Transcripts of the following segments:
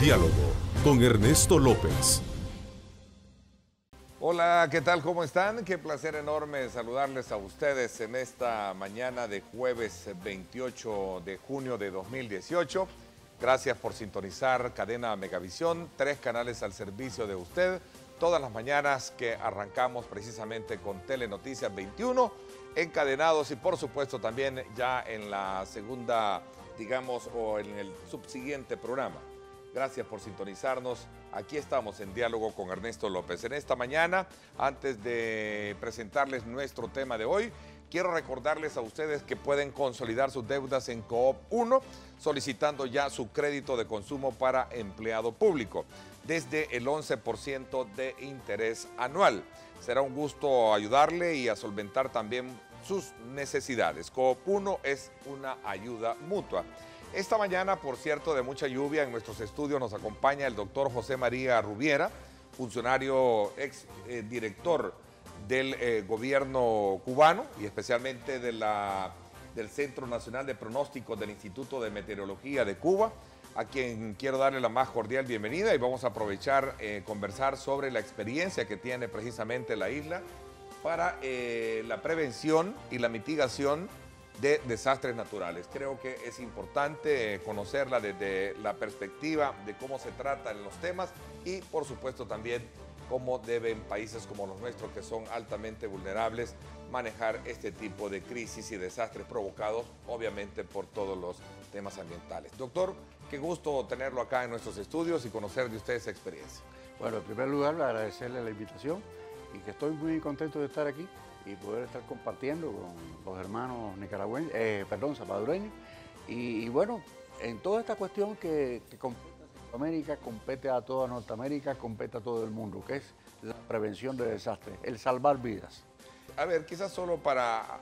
Diálogo con Ernesto López. Hola, ¿qué tal? ¿Cómo están? Qué placer enorme saludarles a ustedes en esta mañana de jueves 28 de junio de 2018. Gracias por sintonizar Cadena Megavisión, 3 canales al servicio de usted, todas las mañanas que arrancamos precisamente con Telenoticias 21, encadenados y por supuesto también ya en la segunda, digamos, o en el subsiguiente programa. Gracias por sintonizarnos. Aquí estamos en Diálogo con Ernesto López. En esta mañana, antes de presentarles nuestro tema de hoy, quiero recordarles a ustedes que pueden consolidar sus deudas en Coop 1, solicitando ya su crédito de consumo para empleado público, desde el 11% de interés anual. Será un gusto ayudarle y a solventar también sus necesidades. Coop 1 es una ayuda mutua. Esta mañana, por cierto, de mucha lluvia, en nuestros estudios nos acompaña el doctor José María Rubiera, funcionario director del gobierno cubano y especialmente del Centro Nacional de Pronósticos del Instituto de Meteorología de Cuba, a quien quiero darle la más cordial bienvenida y vamos a aprovechar conversar sobre la experiencia que tiene precisamente la isla para la prevención y la mitigación de desastres naturales. Creo que es importante conocerla desde la perspectiva de cómo se tratan los temas y por supuesto también cómo deben países como los nuestros, que son altamente vulnerables, manejar este tipo de crisis y desastres provocados obviamente por todos los temas ambientales. Doctor, qué gusto tenerlo acá en nuestros estudios y conocer de usted esa experiencia. Bueno, en primer lugar, agradecerle la invitación y que estoy muy contento de estar aquí y poder estar compartiendo con los hermanos nicaragüenses, salvadoreños. Y bueno, en toda esta cuestión que compete a Centroamérica, compete a toda Norteamérica, compete a todo el mundo, que es la prevención de desastres, el salvar vidas. A ver, quizás solo para,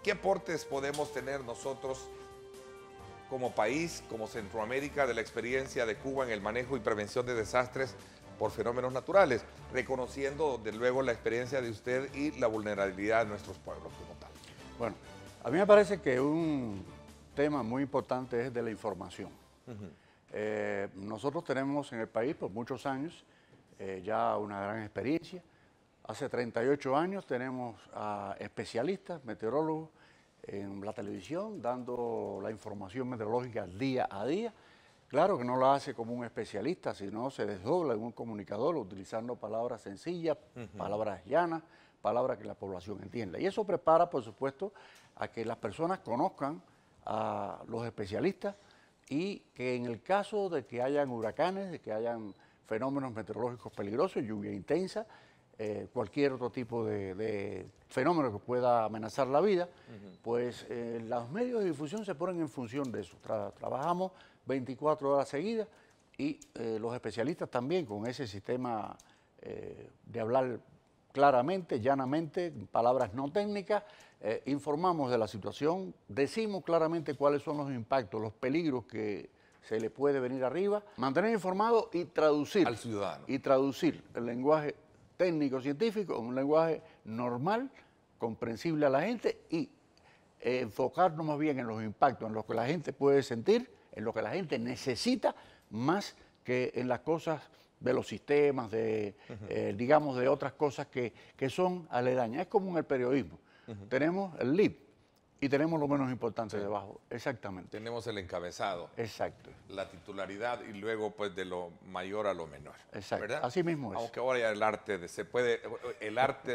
¿qué aportes podemos tener nosotros como país, como Centroamérica, de la experiencia de Cuba en el manejo y prevención de desastres por fenómenos naturales, reconociendo de luego la experiencia de usted y la vulnerabilidad de nuestros pueblos como tal? Bueno, a mí me parece que un tema muy importante es de la información. Nosotros tenemos en el país por muchos años ya una gran experiencia. Hace 38 años tenemos a especialistas, meteorólogos en la televisión dando la información meteorológica día a día. Claro que no lo hace como un especialista, sino se desdobla en un comunicador utilizando palabras sencillas, palabras llanas, palabras que la población entienda. Y eso prepara, por supuesto, a que las personas conozcan a los especialistas y que en el caso de que hayan huracanes, de que hayan fenómenos meteorológicos peligrosos, lluvia intensa, cualquier otro tipo de fenómeno que pueda amenazar la vida, pues los medios de difusión se ponen en función de eso. Trabajamos 24 horas seguidas y los especialistas también con ese sistema de hablar claramente, llanamente, palabras no técnicas, informamos de la situación, decimos claramente cuáles son los impactos, los peligros que se le puede venir arriba, mantener informado y traducir al ciudadano. Y traducir el lenguaje técnico-científico en un lenguaje normal, comprensible a la gente y enfocarnos más bien en los impactos, en lo que la gente puede sentir, en lo que la gente necesita, más que en las cosas de los sistemas, digamos, de otras cosas que son aledañas. Es como en el periodismo. Tenemos el lead y tenemos lo menos importante debajo. Exactamente. Tenemos el encabezado. Exacto. La titularidad y luego pues de lo mayor a lo menor. Exacto. ¿Verdad? Así mismo es. Aunque ahora ya el arte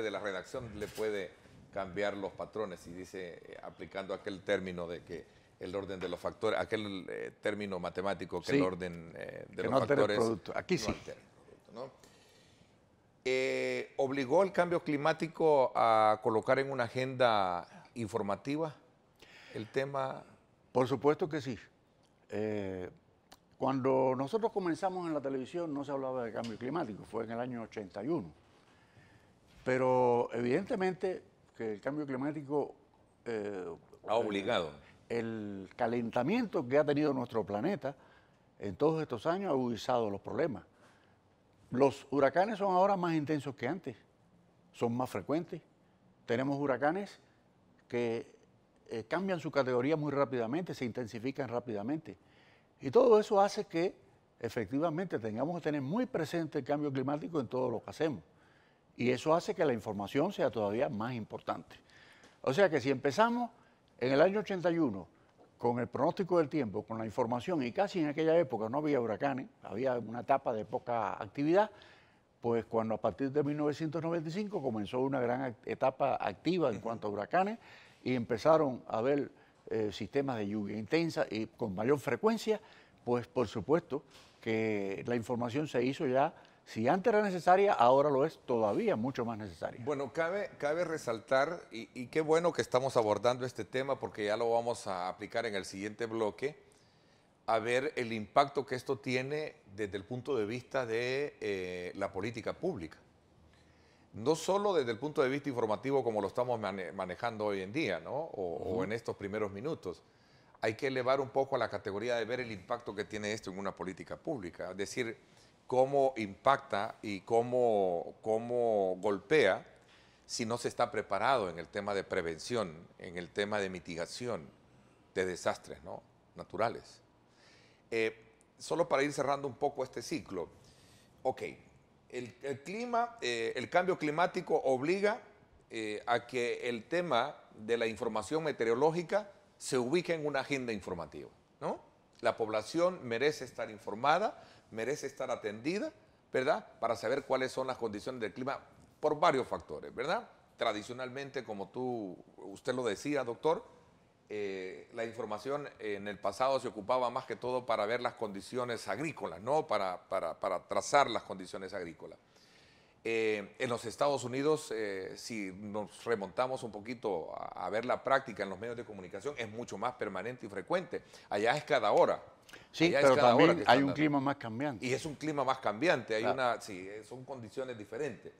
de la redacción le puede cambiar los patrones y dice, aplicando aquel término de que el orden de los factores, aquel término matemático que sí, el orden de los factores producto. Aquí no sí. altera el producto, ¿no? ¿Obligó el cambio climático a colocar en una agenda informativa el tema? Por supuesto que sí. Cuando nosotros comenzamos en la televisión no se hablaba de cambio climático, fue en el año 81. Pero evidentemente que el cambio climático ha obligado. El calentamiento que ha tenido nuestro planeta en todos estos años ha agudizado los problemas. Los huracanes son ahora más intensos que antes, son más frecuentes. Tenemos huracanes que cambian su categoría muy rápidamente, se intensifican rápidamente. Y todo eso hace que efectivamente tengamos que tener muy presente el cambio climático en todo lo que hacemos. Y eso hace que la información sea todavía más importante. O sea que si empezamos en el año 81 con el pronóstico del tiempo, con la información, y casi en aquella época no había huracanes, había una etapa de poca actividad, pues cuando a partir de 1995 comenzó una gran etapa activa en cuanto a huracanes y empezaron a haber sistemas de lluvia intensa y con mayor frecuencia, pues por supuesto que la información se hizo ya, si antes era necesaria, ahora lo es todavía mucho más necesaria. Bueno, cabe resaltar, y qué bueno que estamos abordando este tema porque ya lo vamos a aplicar en el siguiente bloque, a ver el impacto que esto tiene desde el punto de vista de la política pública. No solo desde el punto de vista informativo como lo estamos manejando hoy en día, ¿no? O en estos primeros minutos. Hay que elevar un poco a la categoría de ver el impacto que tiene esto en una política pública. Es decir, cómo impacta y cómo golpea si no se está preparado en el tema de prevención, en el tema de mitigación de desastres, ¿no?, naturales. Solo para ir cerrando un poco este ciclo, ok, el cambio climático obliga a que el tema de la información meteorológica se ubique en una agenda informativa, ¿no? La población merece estar informada, merece estar atendida, ¿verdad?, para saber cuáles son las condiciones del clima por varios factores, ¿verdad? Tradicionalmente, como usted lo decía, doctor, la información en el pasado se ocupaba más que todo para ver las condiciones agrícolas, ¿no?, para trazar las condiciones agrícolas. En los Estados Unidos, si nos remontamos un poquito a ver la práctica en los medios de comunicación, es mucho más permanente y frecuente. Allá es cada hora. Sí, pero también hay un clima más cambiante. Y es un clima más cambiante, claro. Son condiciones diferentes.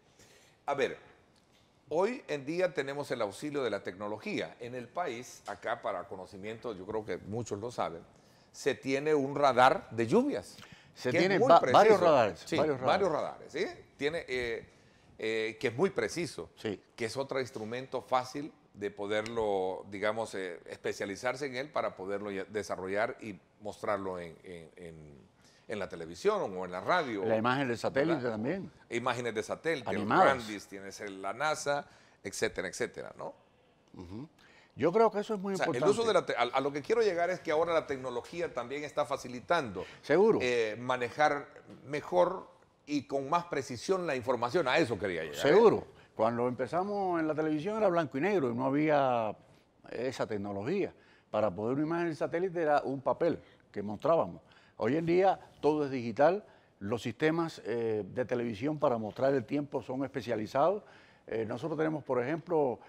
A ver, hoy en día tenemos el auxilio de la tecnología. En el país, acá para conocimiento, yo creo que muchos lo saben, se tiene un radar de lluvias. Se tienen varios radares. Sí, varios radares, ¿sí? Que es muy preciso, sí, que es otro instrumento fácil de poderlo, digamos, especializarse en él para poderlo desarrollar y mostrarlo en la televisión o en la radio. La imagen de satélite, ¿verdad?, también. Imágenes de satélite, animadas. Grandis, tienes la NASA, etcétera, etcétera, ¿no? Yo creo que eso es muy importante. El uso de a lo que quiero llegar es que ahora la tecnología también está facilitando. Seguro. Manejar mejor y con más precisión la información. A eso quería llegar. Seguro. Cuando empezamos en la televisión era blanco y negro y no había esa tecnología. Para poder una imagen de satélite era un papel que mostrábamos. Hoy en día todo es digital. Los sistemas de televisión para mostrar el tiempo son especializados. Nosotros tenemos, por ejemplo,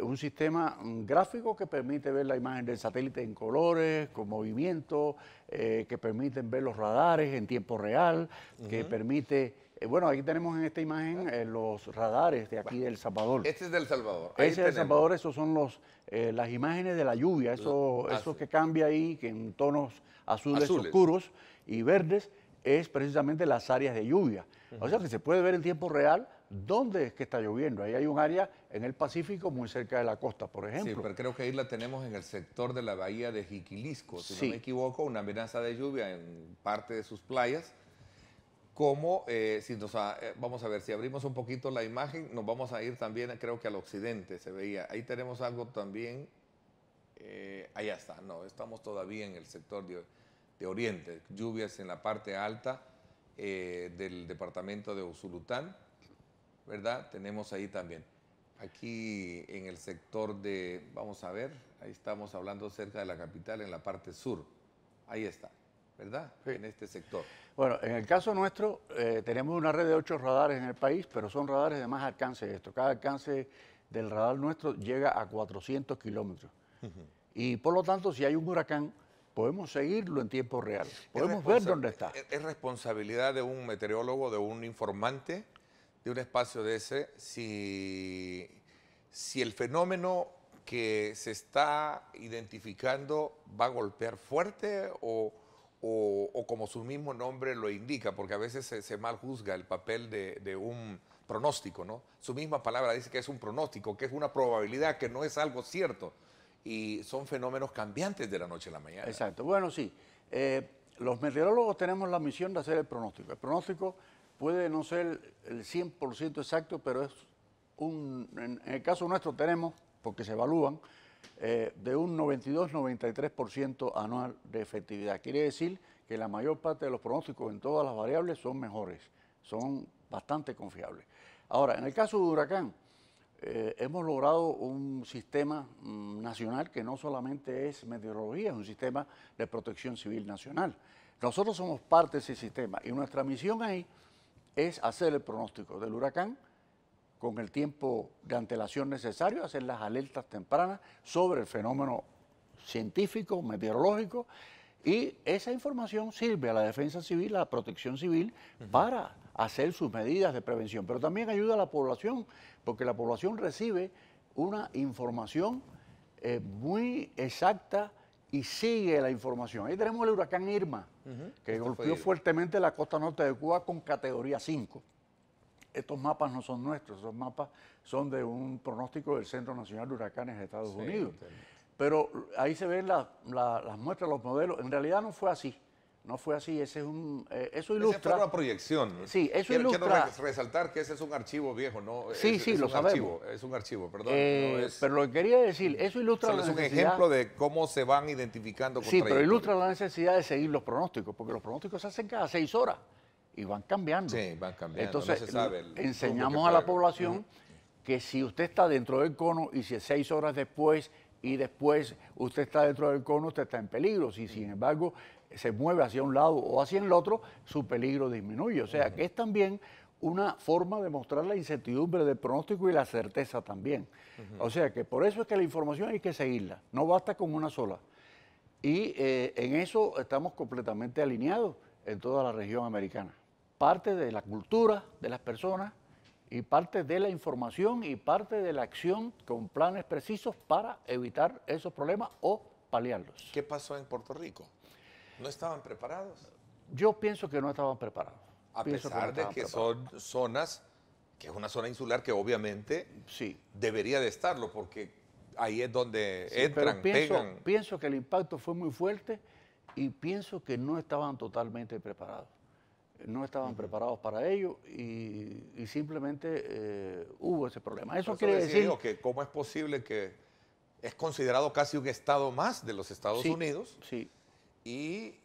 un sistema gráfico que permite ver la imagen del satélite en colores, con movimiento, que permiten ver los radares en tiempo real, que permite... bueno, aquí tenemos en esta imagen los radares de aquí de El Salvador. Este es de El Salvador. Ese es de El Salvador, esos son las imágenes de la lluvia, eso que cambia ahí, que en tonos azules oscuros y verdes, es precisamente las áreas de lluvia. O sea que se puede ver en tiempo real dónde es que está lloviendo. Ahí hay un área en el Pacífico muy cerca de la costa, por ejemplo. Sí, pero creo que ahí la tenemos en el sector de la bahía de Jiquilisco, si no me equivoco, una amenaza de lluvia en parte de sus playas. Como, vamos a ver, si abrimos un poquito la imagen, nos vamos a ir también, creo que al occidente se veía. Ahí tenemos algo también, allá está, no, estamos todavía en el sector de oriente, lluvias en la parte alta del departamento de Usulután, ¿verdad? Tenemos ahí también. Aquí en el sector de, vamos a ver, ahí estamos hablando cerca de la capital, en la parte sur. Ahí está, ¿verdad? Sí. En este sector. Bueno, en el caso nuestro, tenemos una red de 8 radares en el país, pero son radares de más alcance de esto. Cada alcance del radar nuestro llega a 400 kilómetros. Y por lo tanto, si hay un huracán, podemos seguirlo en tiempo real. Podemos ver dónde está. Es responsabilidad de un meteorólogo, de un informante, de un espacio de ese, si el fenómeno que se está identificando va a golpear fuerte o como su mismo nombre lo indica, porque a veces se mal juzga el papel de un pronóstico, ¿no? Su misma palabra dice que es un pronóstico, que es una probabilidad, que no es algo cierto. Y son fenómenos cambiantes de la noche a la mañana. Exacto. Bueno, sí. Los meteorólogos tenemos la misión de hacer el pronóstico. El pronóstico puede no ser el 100% exacto, pero es en el caso nuestro tenemos, porque se evalúan, de un 92-93% anual de efectividad. Quiere decir que la mayor parte de los pronósticos en todas las variables son mejores, son bastante confiables. Ahora, en el caso de huracán, hemos logrado un sistema nacional que no solamente es meteorología, es un sistema de protección civil nacional. Nosotros somos parte de ese sistema y nuestra misión ahí es hacer el pronóstico del huracán con el tiempo de antelación necesario, hacer las alertas tempranas sobre el fenómeno científico, meteorológico, y esa información sirve a la defensa civil, a la protección civil, para hacer sus medidas de prevención. Pero también ayuda a la población, porque la población recibe una información muy exacta y sigue la información. Ahí tenemos el huracán Irma, que golpeó fuertemente la costa norte de Cuba con categoría 5. Estos mapas no son nuestros, esos mapas son de un pronóstico del Centro Nacional de Huracanes de Estados Unidos. Pero ahí se ven las muestras, los modelos. En realidad no fue así. No fue así. Ese es eso ilustra. Esa fue una proyección. Sí, eso quiero ilustra. Quiero resaltar que ese es un archivo viejo, ¿no? Sí, sí, lo sabemos. Es un archivo, perdón. Pero lo que quería decir, eso ilustra la necesidad. Es un ejemplo de cómo se van identificando. Sí, pero ilustra la necesidad de seguir los pronósticos, porque los pronósticos se hacen cada 6 horas y van cambiando. Sí, van cambiando. Entonces, no se sabe enseñamos a la población que si usted está dentro del cono y si 6 horas después y después usted está dentro del cono, usted está en peligro. Si sin embargo se mueve hacia un lado o hacia el otro, su peligro disminuye. O sea que es también una forma de mostrar la incertidumbre del pronóstico y la certeza también. O sea que por eso es que la información hay que seguirla, no basta con una sola. Y en eso estamos completamente alineados en toda la región americana. Parte de la cultura de las personas y parte de la información y parte de la acción con planes precisos para evitar esos problemas o paliarlos. ¿Qué pasó en Puerto Rico? ¿No estaban preparados? Yo pienso que no estaban preparados. A pesar de que son zonas, que es una zona insular que obviamente debería de estarlo, porque ahí es donde entran, pegan. Pienso que el impacto fue muy fuerte y pienso que no estaban totalmente preparados. No estaban preparados para ello y simplemente hubo ese problema. Eso quiere decir que cómo es posible que es considerado casi un estado más de los Estados Unidos. Sí. Y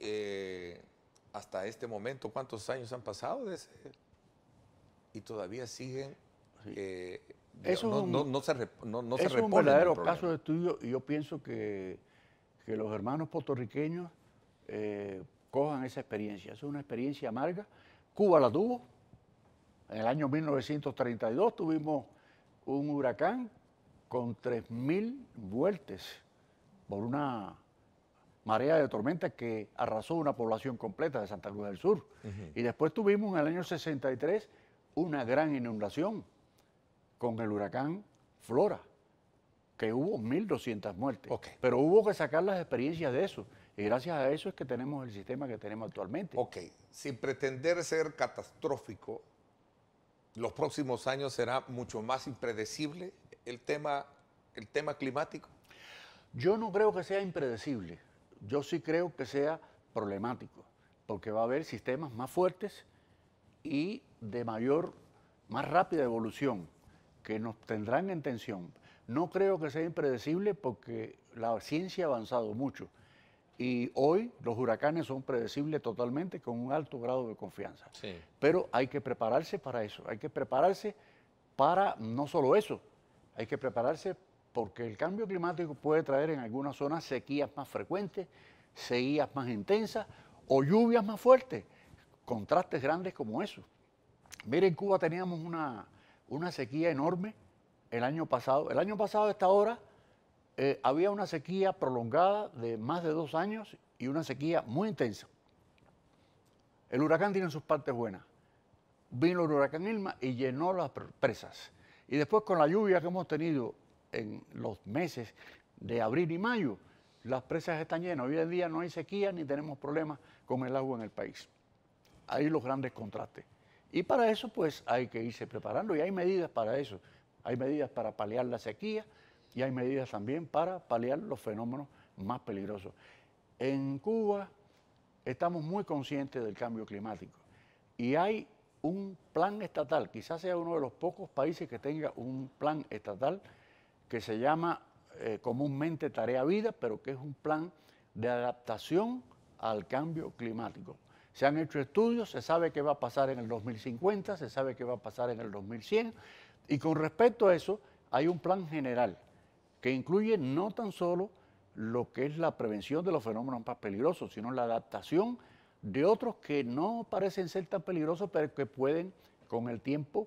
hasta este momento, ¿cuántos años han pasado de ese? Y todavía siguen. Eso no se reponen. Es un verdadero caso de estudio y yo pienso que los hermanos puertorriqueños cojan esa experiencia. Es una experiencia amarga. Cuba la tuvo. En el año 1932 tuvimos un huracán con 3.000 muertes por una marea de tormenta que arrasó una población completa de Santa Cruz del Sur. Y después tuvimos en el año 63 una gran inundación con el huracán Flora, que hubo 1.200 muertes. Pero hubo que sacar las experiencias de eso. Y gracias a eso es que tenemos el sistema que tenemos actualmente. Sin pretender ser catastrófico, los próximos años será mucho más impredecible el tema climático. Yo no creo que sea impredecible. Yo sí creo que sea problemático, porque va a haber sistemas más fuertes y de más rápida evolución, que nos tendrán en tensión. No creo que sea impredecible porque la ciencia ha avanzado mucho y hoy los huracanes son predecibles totalmente con un alto grado de confianza. Pero hay que prepararse para eso, hay que prepararse para no solo eso, hay que prepararse porque el cambio climático puede traer en algunas zonas sequías más frecuentes, sequías más intensas o lluvias más fuertes, contrastes grandes como eso. Miren, en Cuba teníamos una sequía enorme el año pasado. El año pasado a esta hora había una sequía prolongada de más de 2 años y una sequía muy intensa. El huracán tiene sus partes buenas. Vino el huracán Irma y llenó las presas. Y después con la lluvia que hemos tenido en los meses de abril y mayo, las presas están llenas. Hoy en día no hay sequía ni tenemos problemas con el agua en el país. Hay los grandes contrastes. Y para eso pues hay que irse preparando y hay medidas para eso. Hay medidas para paliar la sequía y hay medidas también para paliar los fenómenos más peligrosos. En Cuba estamos muy conscientes del cambio climático. Y hay un plan estatal, quizás sea uno de los pocos países que tenga un plan estatal que se llama comúnmente Tarea Vida, pero que es un plan de adaptación al cambio climático. Se han hecho estudios, se sabe qué va a pasar en el 2050, se sabe qué va a pasar en el 2100, y con respecto a eso hay un plan general que incluye no tan solo lo que es la prevención de los fenómenos más peligrosos, sino la adaptación de otros que no parecen ser tan peligrosos, pero que pueden con el tiempo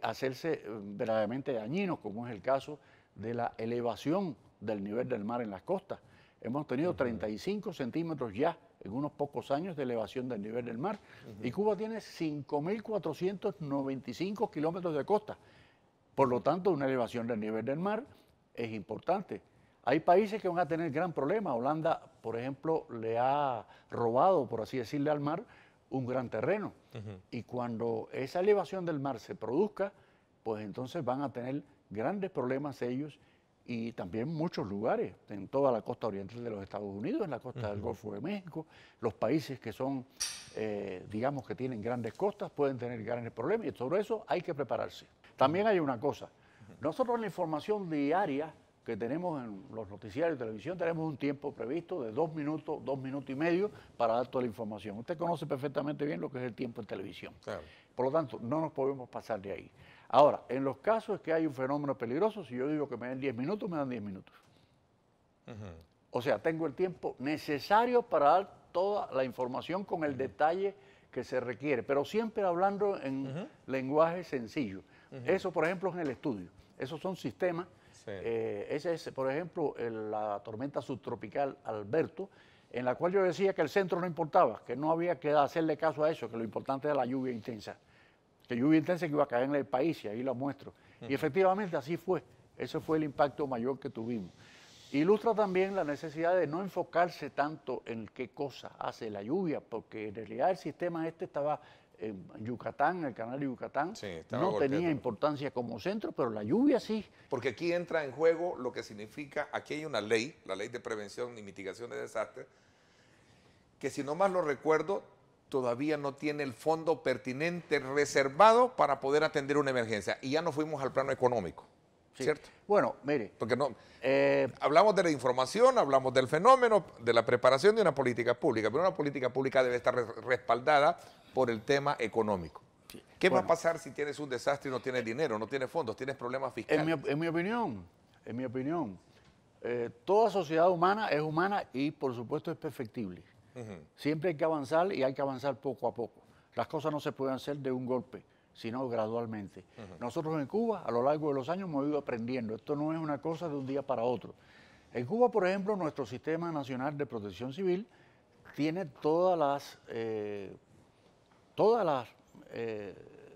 hacerse verdaderamente dañinos, como es el caso de la elevación del nivel del mar en las costas. Hemos tenido 35 centímetros ya en unos pocos años de elevación del nivel del mar, y Cuba tiene 5.495 kilómetros de costa. Por lo tanto, una elevación del nivel del mar es importante. Hay países que van a tener gran problema. Holanda, por ejemplo, le ha robado, por así decirle, al mar un gran terreno. Y cuando esa elevación del mar se produzca, pues entonces van a tener grandes problemas ellos, y también muchos lugares en toda la costa oriental de los Estados Unidos, en la costa del Golfo de México. Los países que son, digamos, que tienen grandes costas pueden tener grandes problemas, y sobre eso hay que prepararse. También hay una cosa, nosotros en la información diaria que tenemos en los noticiarios de televisión tenemos un tiempo previsto de 2 minutos, 2 minutos y medio para dar toda la información. Usted conoce perfectamente bien lo que es el tiempo en televisión. Claro. Por lo tanto, no nos podemos pasar de ahí. Ahora, en los casos que hay un fenómeno peligroso, si yo digo que me den 10 minutos, me dan 10 minutos. O sea, tengo el tiempo necesario para dar toda la información con el detalle que se requiere, pero siempre hablando en lenguaje sencillo. Eso, por ejemplo, es en el estudio. Esos son sistemas. Sí. Ese es, por ejemplo, la tormenta subtropical Alberto, en la cual yo decía que el centro no importaba, que no había que hacerle caso a eso, que lo importante era la lluvia intensa. Que lluvia intensa que iba a caer en el país, y ahí la muestro. Y efectivamente así fue. Ese fue el impacto mayor que tuvimos. Ilustra también la necesidad de no enfocarse tanto en qué cosa hace la lluvia, porque en realidad el sistema este estaba en Yucatán, el canal de Yucatán, sí, no tenía importancia como centro, pero la lluvia sí. Porque aquí entra en juego lo que significa, aquí hay una ley, la Ley de Prevención y Mitigación de Desastres, que si no mal lo recuerdo, todavía no tiene el fondo pertinente reservado para poder atender una emergencia. Y ya nos fuimos al plano económico, sí. ¿Cierto? Bueno, mire. Porque no, hablamos de la información, hablamos del fenómeno, de la preparación de una política pública, pero una política pública debe estar respaldada por el tema económico. Sí. ¿Qué va a pasar si tienes un desastre y no tienes dinero, no tienes fondos, tienes problemas fiscales? En mi opinión, toda sociedad humana es humana y por supuesto es perfectible. Siempre hay que avanzar, y hay que avanzar poco a poco. Las cosas no se pueden hacer de un golpe, sino gradualmente. Nosotros en Cuba, a lo largo de los años, hemos ido aprendiendo. Esto no es una cosa de un día para otro. En Cuba, por ejemplo, nuestro Sistema Nacional de Protección Civil tiene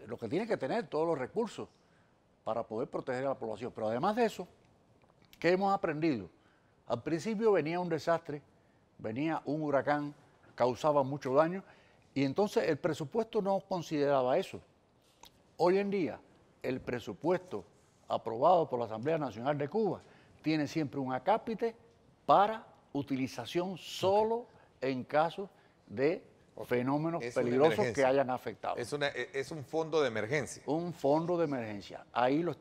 lo que tiene que tener, todos los recursos para poder proteger a la población. Pero además de eso, ¿qué hemos aprendido? Al principio venía un desastre, venía un huracán, causaba mucho daño, y entonces el presupuesto no consideraba eso. Hoy en día, el presupuesto aprobado por la Asamblea Nacional de Cuba tiene siempre un acápite para utilización solo en casos de fenómenos peligrosos que hayan afectado. Es un fondo de emergencia. Un fondo de emergencia. Ahí lo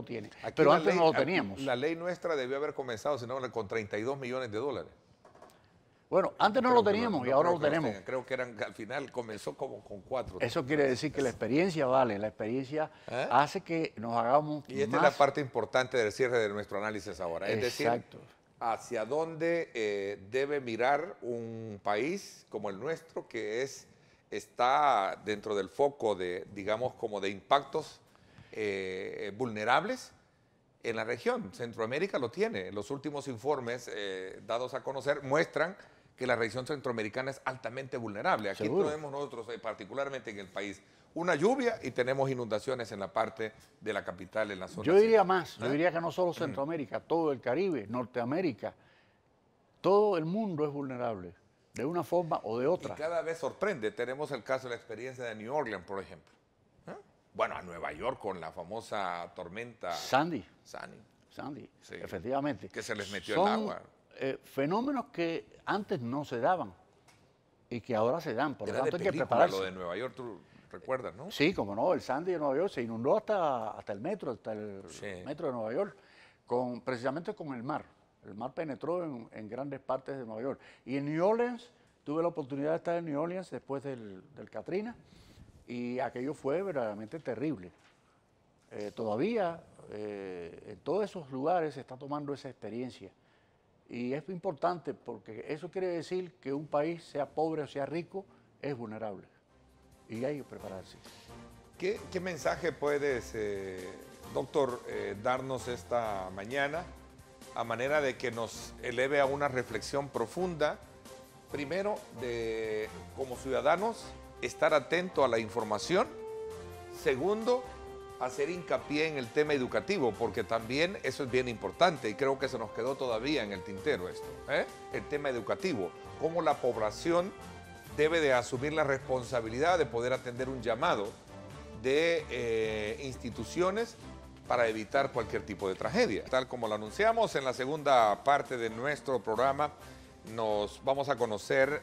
tiene. Aquí pero antes no lo teníamos. La ley nuestra debió haber comenzado, si no, con 32 millones de dólares. Bueno, antes no lo teníamos y ahora lo tenemos. Creo que al final comenzó como con 4. Eso quiere decir que la experiencia vale, la experiencia hace que nos hagamos Y esta es la parte importante del cierre de nuestro análisis ahora. Es decir, hacia dónde debe mirar un país como el nuestro, que está dentro del foco de, digamos, como de impactos vulnerables en la región. Centroamérica lo tiene. Los últimos informes dados a conocer muestran que la región centroamericana es altamente vulnerable. Aquí tenemos nosotros, particularmente en el país, una lluvia y tenemos inundaciones en la parte de la capital, en la zona. Yo diría más, yo diría que no solo Centroamérica, todo el Caribe, Norteamérica, todo el mundo es vulnerable, de una forma o de otra. Y cada vez sorprende. Tenemos el caso de la experiencia de New Orleans, por ejemplo. Bueno, a Nueva York con la famosa tormenta Sandy, sí, efectivamente. Que se les metió el agua. Fenómenos que antes no se daban. y que ahora se dan. Por lo Era de tanto, hay que película prepararse. lo de Nueva York, tú recuerdas, ¿no? Sí, como no, el Sandy de Nueva York se inundó hasta el metro, hasta el Sí. metro de Nueva York, precisamente con el mar. El mar penetró en grandes partes de Nueva York. Y en New Orleans, tuve la oportunidad de estar en New Orleans después del Katrina, y aquello fue verdaderamente terrible. Todavía en todos esos lugares se está tomando esa experiencia. Y es importante porque eso quiere decir que un país, sea pobre o sea rico, es vulnerable. Y hay que prepararse. ¿Qué mensaje puedes, doctor, darnos esta mañana a manera de que nos eleve a una reflexión profunda? Primero, de como ciudadanos, estar atento a la información. Segundo, hacer hincapié en el tema educativo, porque también eso es bien importante y creo que se nos quedó todavía en el tintero esto, el tema educativo, cómo la población debe de asumir la responsabilidad de poder atender un llamado de instituciones para evitar cualquier tipo de tragedia. Tal como lo anunciamos en la segunda parte de nuestro programa, nos vamos a conocer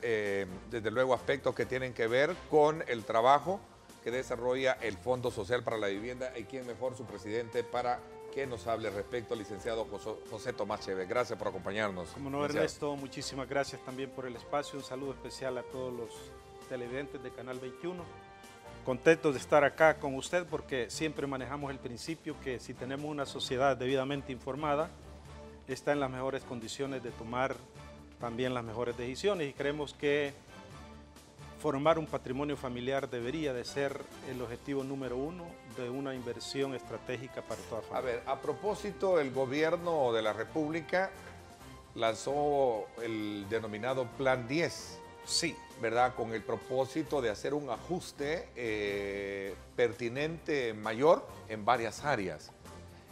desde luego aspectos que tienen que ver con el trabajo que desarrolla el Fondo Social para la Vivienda, y quién mejor, su presidente, para que nos hable respecto al licenciado José Tomás Chévez. Gracias por acompañarnos. Como no, Ernesto, muchísimas gracias también por el espacio. Un saludo especial a todos los televidentes de Canal 21. Contentos de estar acá con usted porque siempre manejamos el principio que si tenemos una sociedad debidamente informada, está en las mejores condiciones de tomar también las mejores decisiones, y creemos que formar un patrimonio familiar debería de ser el objetivo número uno de una inversión estratégica para toda familia. A ver, a propósito, el gobierno de la República lanzó el denominado Plan 10. Sí. ¿Verdad? Con el propósito de hacer un ajuste pertinente mayor en varias áreas.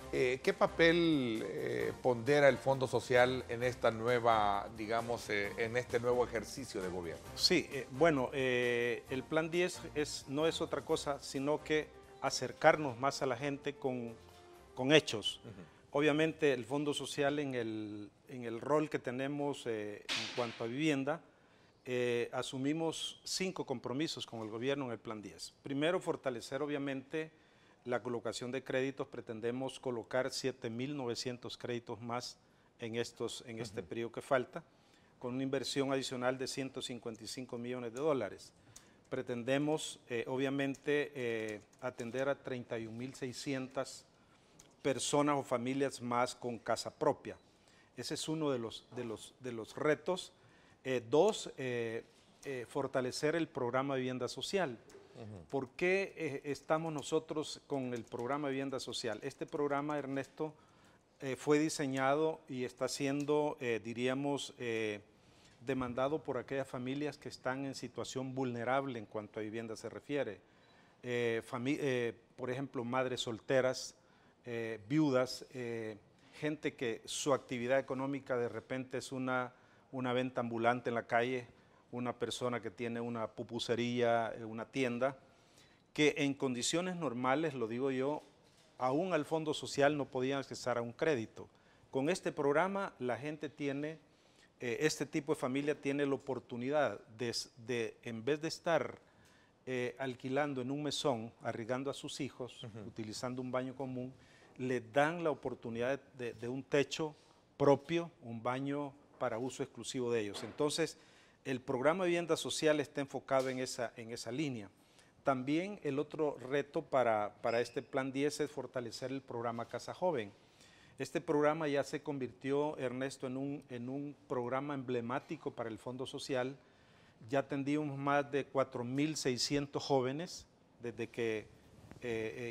¿Qué papel pondera el Fondo Social en esta nueva, digamos, en este nuevo ejercicio de gobierno? Sí, bueno, el Plan 10 no es otra cosa sino que acercarnos más a la gente con hechos. Obviamente el Fondo Social en el rol que tenemos en cuanto a vivienda, asumimos 5 compromisos con el gobierno en el Plan 10. Primero, fortalecer obviamente la colocación de créditos. Pretendemos colocar 7.900 créditos más en este periodo que falta, con una inversión adicional de 155 millones de dólares. Pretendemos obviamente atender a 31.600 personas o familias más con casa propia. Ese es uno de los retos. 2, fortalecer el programa de vivienda social. ¿Por qué estamos nosotros con el programa de vivienda social? Este programa, Ernesto, fue diseñado y está siendo, diríamos, demandado por aquellas familias que están en situación vulnerable en cuanto a vivienda se refiere. Por ejemplo, madres solteras, viudas, gente que su actividad económica de repente es una venta ambulante en la calle, una persona que tiene una pupusería, una tienda, que en condiciones normales, lo digo yo, aún al Fondo Social no podían accesar a un crédito. Con este programa la gente tiene, este tipo de familia tiene la oportunidad de en vez de estar alquilando en un mesón, arriesgando a sus hijos, utilizando un baño común, le dan la oportunidad de un techo propio, un baño para uso exclusivo de ellos. Entonces, el programa de vivienda social está enfocado en esa línea. También el otro reto para este Plan 10 es fortalecer el programa Casa Joven. Este programa ya se convirtió, Ernesto, en un programa emblemático para el Fondo Social. Ya atendimos más de 4.600 jóvenes desde que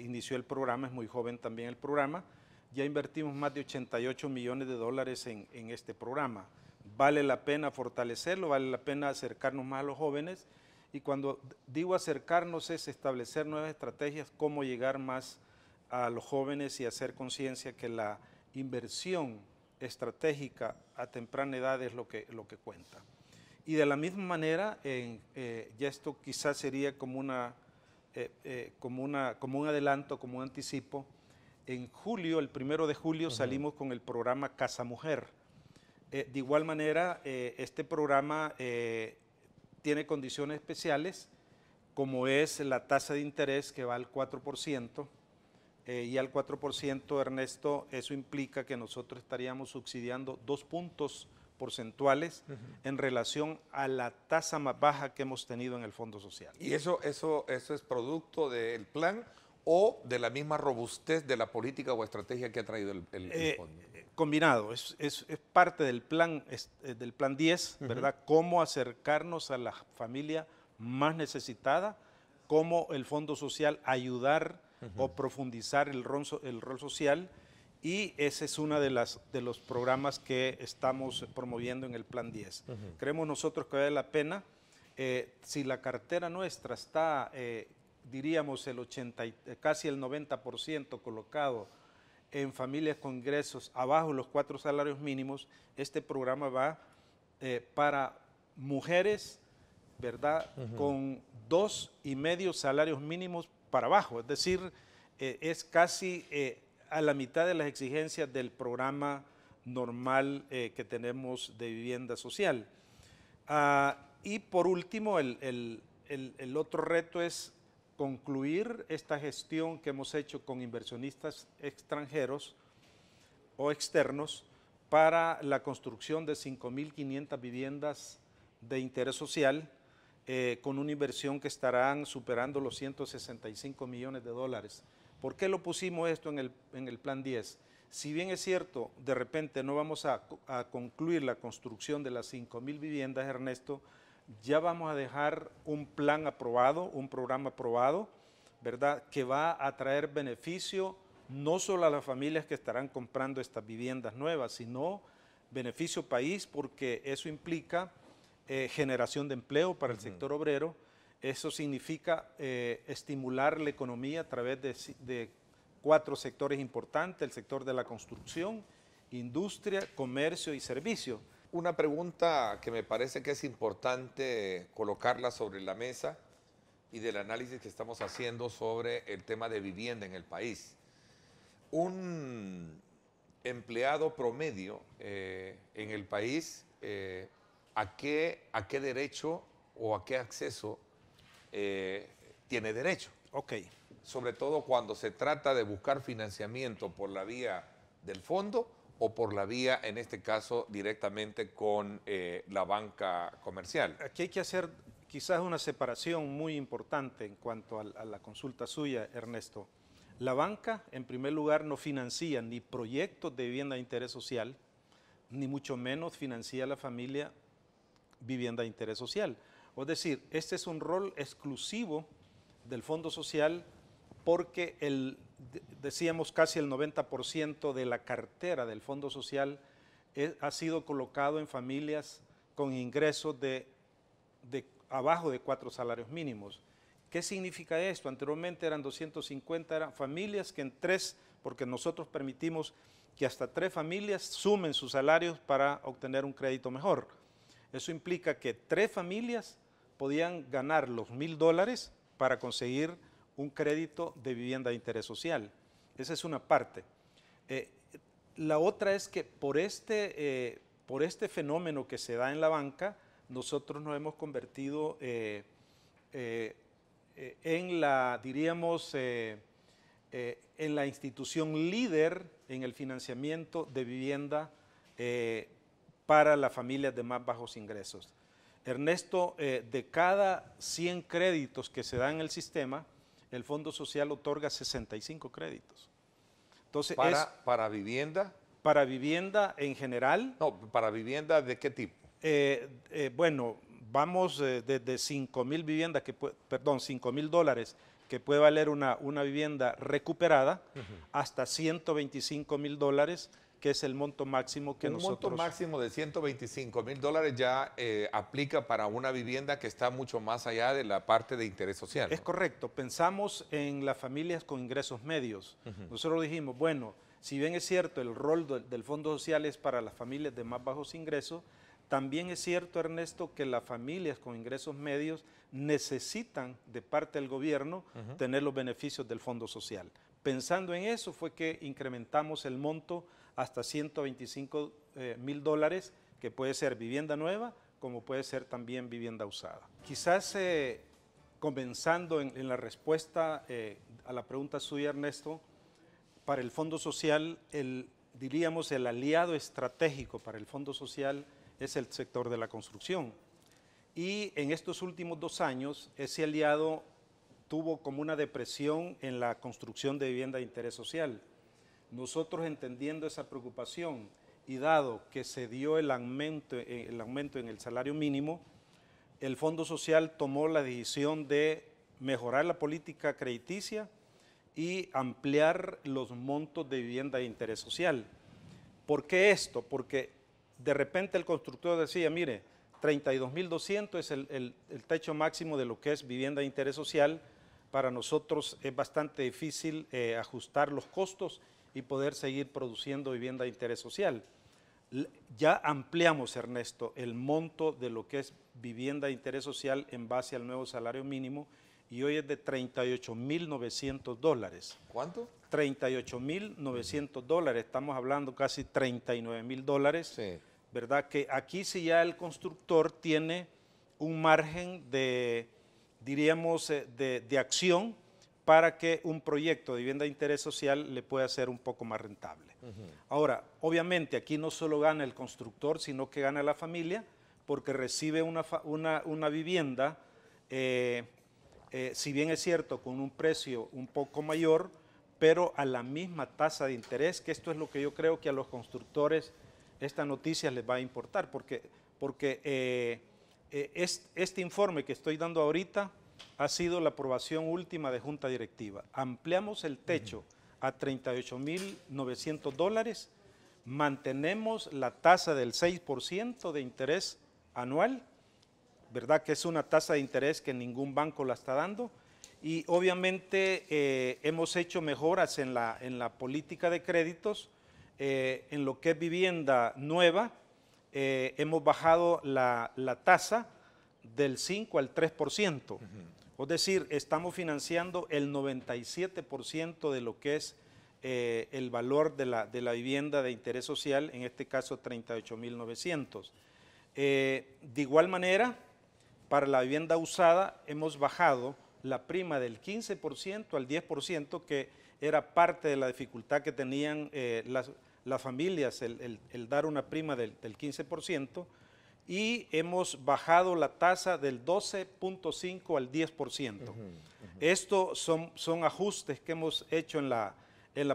inició el programa. Es muy joven también el programa. Ya invertimos más de 88 millones de dólares en este programa. Vale la pena fortalecerlo, vale la pena acercarnos más a los jóvenes, y cuando digo acercarnos es establecer nuevas estrategias, cómo llegar más a los jóvenes y hacer conciencia que la inversión estratégica a temprana edad es lo que cuenta. Y de la misma manera, ya esto quizás sería como un adelanto, como un anticipo. En julio, el 1 de julio, salimos con el programa Casa Mujer. De igual manera, este programa tiene condiciones especiales, como es la tasa de interés que va al 4%, y al 4%, Ernesto, eso implica que nosotros estaríamos subsidiando 2 puntos porcentuales en relación a la tasa más baja que hemos tenido en el Fondo Social. ¿Y eso es producto del plan o de la misma robustez de la política o estrategia que ha traído el fondo? Combinado, es parte del plan 10, ¿verdad? Cómo acercarnos a la familia más necesitada, cómo el Fondo Social ayudar o profundizar el rol social, y ese es uno de los programas que estamos promoviendo en el Plan 10. Creemos nosotros que vale la pena, si la cartera nuestra está, diríamos, casi el 90% colocado en familias con ingresos abajo de los 4 salarios mínimos, este programa va para mujeres, ¿verdad?, con 2,5 salarios mínimos para abajo, es decir, es casi a la mitad de las exigencias del programa normal que tenemos de vivienda social. Y por último, el otro reto es concluir esta gestión que hemos hecho con inversionistas extranjeros o externos para la construcción de 5.500 viviendas de interés social, con una inversión que estarán superando los 165 millones de dólares. ¿Por qué lo pusimos esto en el Plan 10? Si bien es cierto, de repente no vamos a concluir la construcción de las 5.000 viviendas, Ernesto, ya vamos a dejar un plan aprobado, un programa aprobado, ¿verdad?, que va a traer beneficio no solo a las familias que estarán comprando estas viviendas nuevas, sino beneficio país, porque eso implica generación de empleo para el sector obrero. Eso significa estimular la economía a través de 4 sectores importantes: el sector de la construcción, industria, comercio y servicio. Una pregunta que me parece que es importante colocarla sobre la mesa y del análisis que estamos haciendo sobre el tema de vivienda en el país. Un empleado promedio en el país, ¿a qué derecho o a qué acceso tiene derecho? Ok. Sobre todo cuando se trata de buscar financiamiento por la vía del fondo o por la vía, en este caso, directamente con la banca comercial. Aquí hay que hacer quizás una separación muy importante en cuanto a la consulta suya, Ernesto. La banca, en primer lugar, no financia ni proyectos de vivienda de interés social, ni mucho menos financia a la familia vivienda de interés social. Es decir, este es un rol exclusivo del Fondo Social, porque decíamos casi el 90% de la cartera del Fondo Social ha sido colocado en familias con ingresos de abajo de 4 salarios mínimos. ¿Qué significa esto? Anteriormente eran 250, eran familias que en 3, porque nosotros permitimos que hasta 3 familias sumen sus salarios para obtener un crédito mejor. Eso implica que 3 familias podían ganar los $1,000 para conseguir un crédito de vivienda de interés social. Esa es una parte. La otra es que por este fenómeno que se da en la banca, nosotros nos hemos convertido en la, diríamos, en la institución líder en el financiamiento de vivienda para las familias de más bajos ingresos. Ernesto, de cada 100 créditos que se dan en el sistema, el Fondo Social otorga 65 créditos. Entonces, ¿Para vivienda? Para vivienda en general. No, ¿para vivienda de qué tipo? Bueno, vamos desde 5,000 viviendas, perdón, $5,000 que puede valer una vivienda recuperada, hasta $125,000, que es el monto máximo que nosotros... Un monto máximo de $125,000 ya aplica para una vivienda que está mucho más allá de la parte de interés social, ¿no? Es correcto. Pensamos en las familias con ingresos medios. Nosotros dijimos, bueno, si bien es cierto el rol del Fondo Social es para las familias de más bajos ingresos, también es cierto, Ernesto, que las familias con ingresos medios necesitan de parte del gobierno tener los beneficios del Fondo Social. Pensando en eso fue que incrementamos el monto hasta $125,000, que puede ser vivienda nueva como puede ser también vivienda usada. Quizás comenzando en la respuesta a la pregunta suya, Ernesto, para el Fondo Social, diríamos el aliado estratégico para el Fondo Social es el sector de la construcción. Y en estos últimos 2 años, ese aliado tuvo como una depresión en la construcción de vivienda de interés social. Nosotros, entendiendo esa preocupación y dado que se dio el aumento en el salario mínimo, el Fondo Social tomó la decisión de mejorar la política crediticia y ampliar los montos de vivienda de interés social. ¿Por qué esto? Porque de repente el constructor decía, mire, 32.200 es el techo máximo de lo que es vivienda de interés social. Para nosotros es bastante difícil ajustar los costos y poder seguir produciendo vivienda de interés social. Ya ampliamos, Ernesto, el monto de lo que es vivienda de interés social en base al nuevo salario mínimo y hoy es de $38.900. ¿Cuánto? $38.900, estamos hablando casi $39.000, Sí. ¿Verdad? Que aquí sí ya el constructor tiene un margen de, diríamos, de acción para que un proyecto de vivienda de interés social le pueda ser un poco más rentable. Ahora, obviamente aquí no solo gana el constructor, sino que gana la familia, porque recibe una vivienda, si bien es cierto, con un precio un poco mayor, pero a la misma tasa de interés, que esto es lo que yo creo que a los constructores esta noticia les va a importar, porque este informe que estoy dando ahorita ha sido la aprobación última de Junta Directiva. Ampliamos el techo a $38.900, mantenemos la tasa del 6% de interés anual, ¿verdad? Que es una tasa de interés que ningún banco la está dando, y obviamente hemos hecho mejoras en la política de créditos. En lo que es vivienda nueva, hemos bajado la tasa del 5 al 3%. Es decir, estamos financiando el 97% de lo que es el valor de la vivienda de interés social, en este caso 38.900. De igual manera, para la vivienda usada hemos bajado la prima del 15% al 10%, que era parte de la dificultad que tenían las familias, el dar una prima del 15%, y hemos bajado la tasa del 12.5 al 10%. Estos son ajustes que hemos hecho en la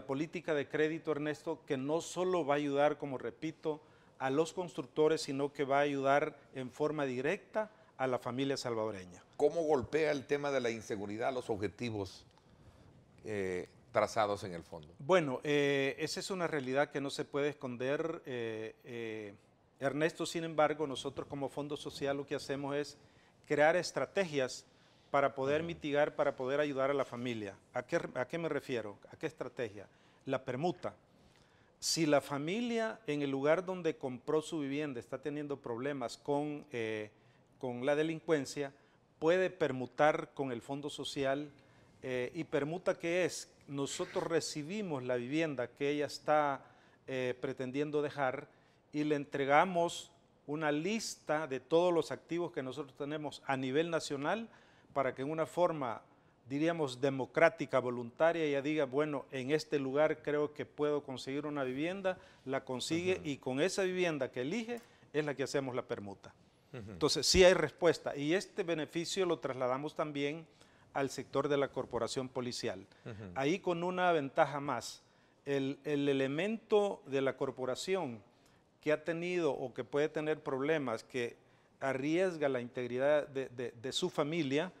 política de crédito, Ernesto, que no solo va a ayudar, como repito, a los constructores, sino que va a ayudar en forma directa a la familia salvadoreña. ¿Cómo golpea el tema de la inseguridad los objetivos trazados en el fondo? Bueno, esa es una realidad que no se puede esconder, Ernesto. Sin embargo, nosotros como Fondo Social lo que hacemos es crear estrategias para poder mitigar, para poder ayudar a la familia. ¿A qué me refiero? ¿A qué estrategia? La permuta. Si la familia en el lugar donde compró su vivienda está teniendo problemas con la delincuencia, puede permutar con el Fondo Social. ¿Y permuta qué es? Nosotros recibimos la vivienda que ella está pretendiendo dejar y le entregamos una lista de todos los activos que nosotros tenemos a nivel nacional para que en una forma, diríamos, democrática, voluntaria, ella diga, bueno, en este lugar creo que puedo conseguir una vivienda, la consigue y con esa vivienda que elige es la que hacemos la permuta. Entonces, sí hay respuesta y este beneficio lo trasladamos también al sector de la corporación policial. Ahí con una ventaja más, el elemento de la corporación que ha tenido o que puede tener problemas, que arriesga la integridad de su familia,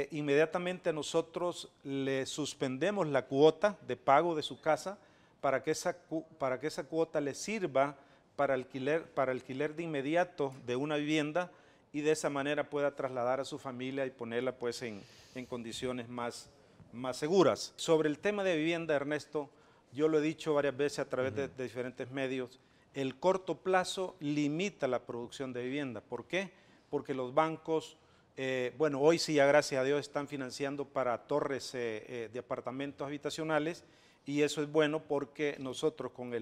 inmediatamente nosotros le suspendemos la cuota de pago de su casa para que esa cuota le sirva para alquiler de inmediato de una vivienda y de esa manera pueda trasladar a su familia y ponerla pues en condiciones más seguras. Sobre el tema de vivienda, Ernesto, yo lo he dicho varias veces a través de diferentes medios, el corto plazo limita la producción de vivienda. ¿Por qué? Porque los bancos, bueno, hoy sí ya gracias a Dios están financiando para torres de apartamentos habitacionales y eso es bueno porque nosotros con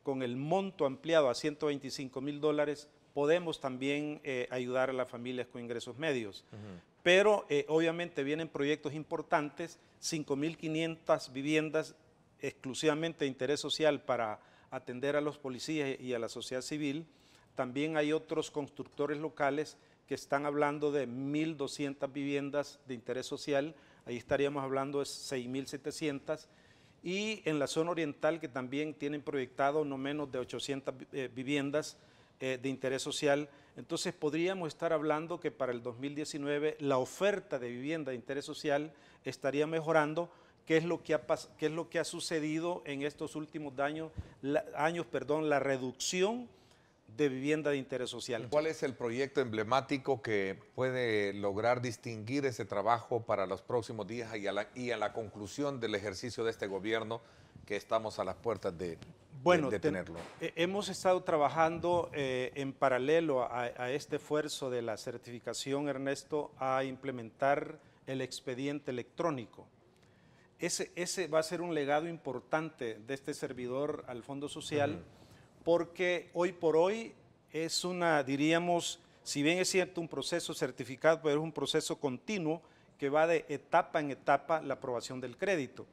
con el monto ampliado a $125,000, podemos también ayudar a las familias con ingresos medios. Pero obviamente vienen proyectos importantes, 5.500 viviendas exclusivamente de interés social para atender a los policías y a la sociedad civil. También hay otros constructores locales que están hablando de 1.200 viviendas de interés social, ahí estaríamos hablando de 6.700, y en la zona oriental que también tienen proyectado no menos de 800 viviendas de interés social. Entonces podríamos estar hablando que para el 2019 la oferta de vivienda de interés social estaría mejorando, que es lo que ha sucedido en estos últimos años, la reducción de vivienda de interés social. ¿Cuál es el proyecto emblemático que puede lograr distinguir ese trabajo para los próximos días y a la conclusión del ejercicio de este gobierno, que estamos a las puertas de tenerlo? Hemos estado trabajando en paralelo a este esfuerzo de la certificación, Ernesto, a implementar el expediente electrónico. Ese va a ser un legado importante de este servidor al Fondo Social, porque hoy por hoy es diríamos, si bien es cierto un proceso certificado, pero es un proceso continuo que va de etapa en etapa la aprobación del crédito.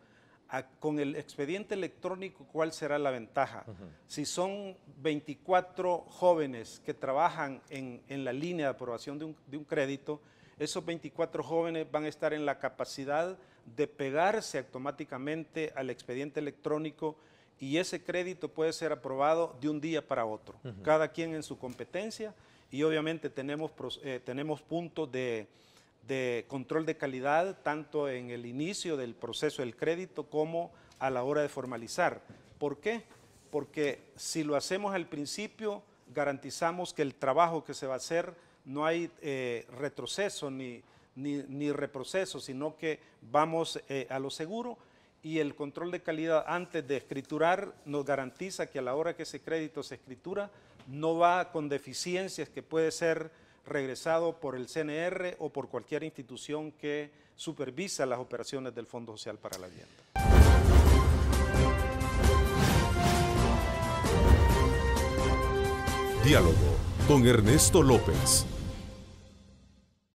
Con el expediente electrónico, ¿cuál será la ventaja? Si son 24 jóvenes que trabajan en la línea de aprobación de un crédito, esos 24 jóvenes van a estar en la capacidad de pegarse automáticamente al expediente electrónico y ese crédito puede ser aprobado de un día para otro, cada quien en su competencia, y obviamente tenemos puntos de control de calidad tanto en el inicio del proceso del crédito como a la hora de formalizar. ¿Por qué? Porque si lo hacemos al principio, garantizamos que el trabajo que se va a hacer no hay retroceso ni reproceso, sino que vamos a lo seguro, y el control de calidad antes de escriturar nos garantiza que a la hora que ese crédito se escritura no va con deficiencias que puede ser regresado por el CNR o por cualquier institución que supervisa las operaciones del Fondo Social para la Vivienda. Diálogo con Ernesto López.